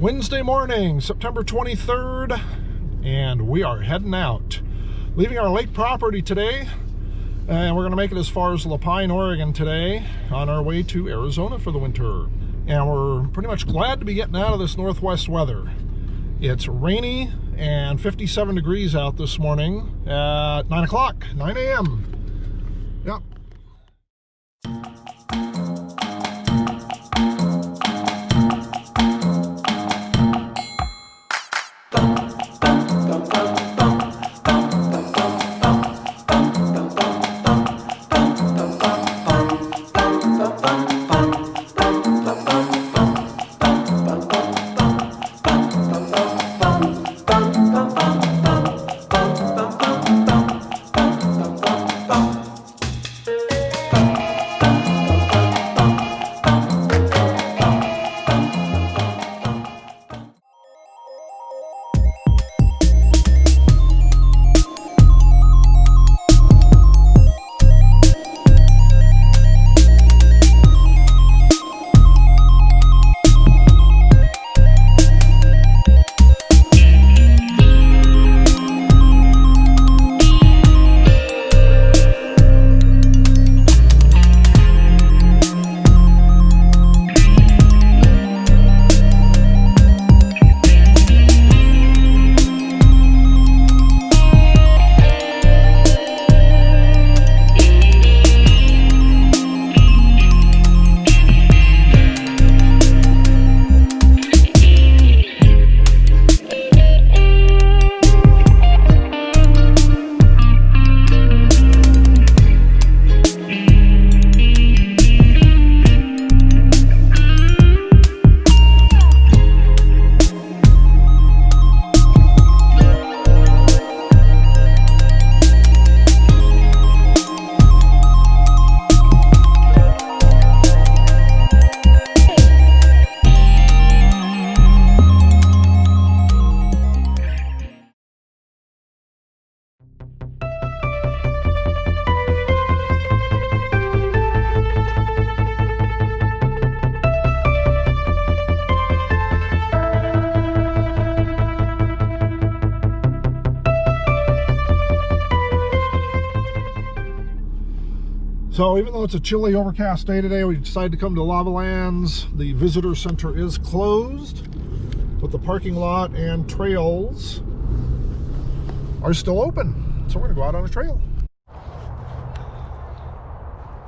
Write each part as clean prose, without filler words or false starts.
Wednesday morning, September 23rd, and we are heading out. Leaving our lake property today, and we're going to make it as far as Lapine, Oregon today, on our way to Arizona for the winter. And we're pretty much glad to be getting out of this northwest weather. It's rainy and 57 degrees out this morning at 9 o'clock, 9 a.m. Yep. So even though it's a chilly, overcast day today, we decided to come to Lava Lands. The visitor center is closed, but the parking lot and trails are still open. So we're gonna go out on a trail.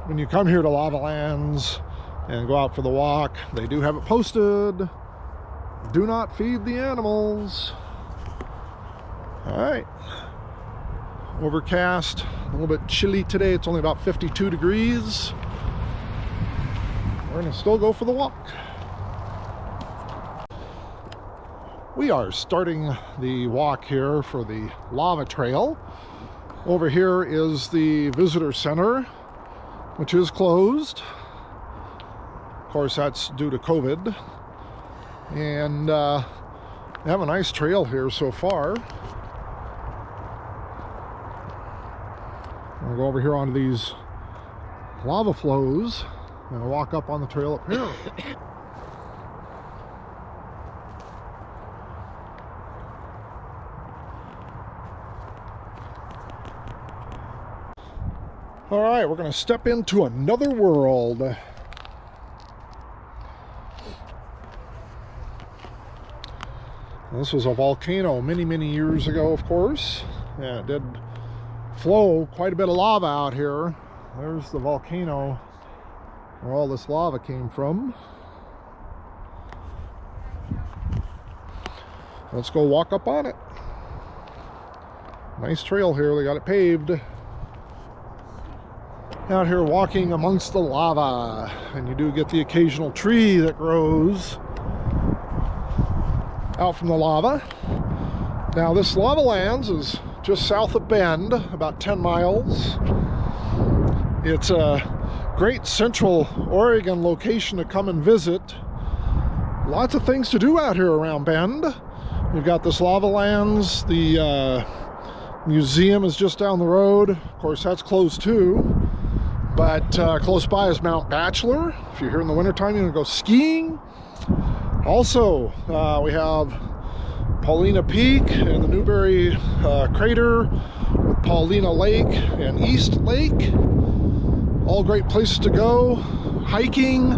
When you come here to Lava Lands and go out for the walk, they do have it posted. Do not feed the animals. All right. Overcast, a little bit chilly today. It's only about 52 degrees. We're gonna still go for the walk. We are starting the walk here for the lava trail. Over here is the visitor center, which is closed. Of course, that's due to COVID. And we have a nice trail here so far. I'm gonna go over here onto these lava flows and walk up on the trail up here. All right, we're gonna step into another world. This was a volcano many years ago, of course. Yeah, it did flow quite a bit of lava out here. There's the volcano where all this lava came from. Let's go walk up on it. Nice trail here, they got it paved. Out here walking amongst the lava, and you do get the occasional tree that grows out from the lava. Now this Lava Lands is just south of Bend, about 10 miles. It's a great central Oregon location to come and visit. Lots of things to do out here around Bend. We've got this Lava Lands, the museum is just down the road. Of course, that's closed too. But close by is Mount Bachelor. If you're here in the wintertime, you want to go skiing. Also, we have Paulina Peak and the Newberry Crater with Paulina Lake and East Lake. All great places to go. Hiking.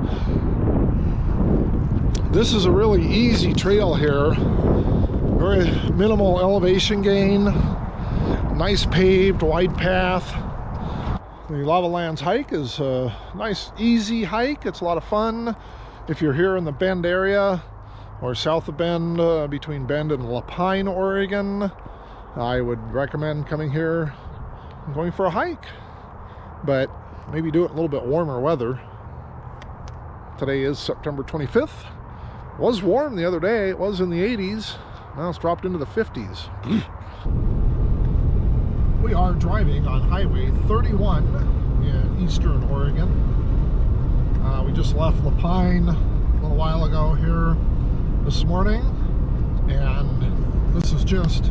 This is a really easy trail here. Very minimal elevation gain. Nice paved, wide path. The Lava Lands hike is a nice, easy hike. It's a lot of fun. If you're here in the Bend area or south of Bend, between Bend and Lapine, Oregon, I would recommend coming here and going for a hike. But maybe do it in a little bit warmer weather. Today is September 25th. It was warm the other day. It was in the 80s. Now it's dropped into the 50s. We are driving on Highway 31 in eastern Oregon. We just left Lapine a little while ago here this morning, and this is just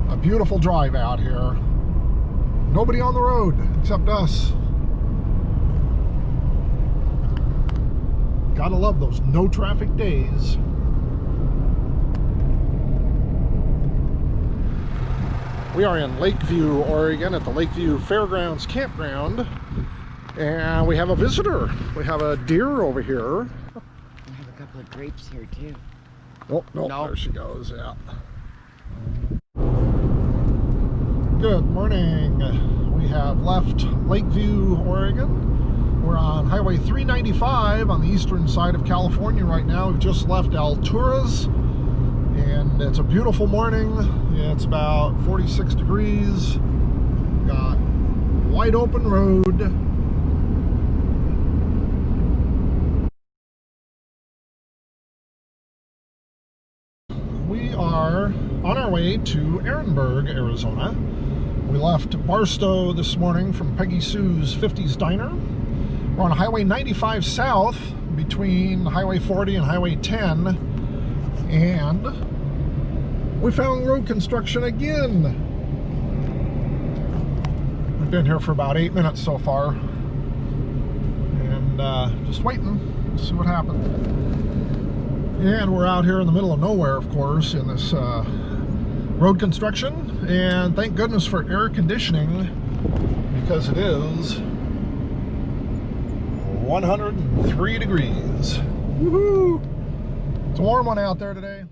a beautiful drive out here. Nobody on the road except us. Gotta love those no traffic days. We are in Lakeview, Oregon at the Lakeview Fairgrounds Campground, and we have a visitor. We have a deer over here. We have a couple of grapes here too. Oh, no, there she goes, yeah. Good morning. We have left Lakeview, Oregon. We're on Highway 395 on the eastern side of California right now. We've just left Alturas, and it's a beautiful morning. It's about 46 degrees. Got wide open road. We are on our way to Ehrenberg, Arizona. We left Barstow this morning from Peggy Sue's 50s Diner. We're on Highway 95 South between Highway 40 and Highway 10. And we found road construction again. We've been here for about 8 minutes so far. And just waiting to see what happens. And we're out here in the middle of nowhere, of course, in this road construction. And thank goodness for air conditioning, because it is 103 degrees. Woohoo! It's a warm one out there today.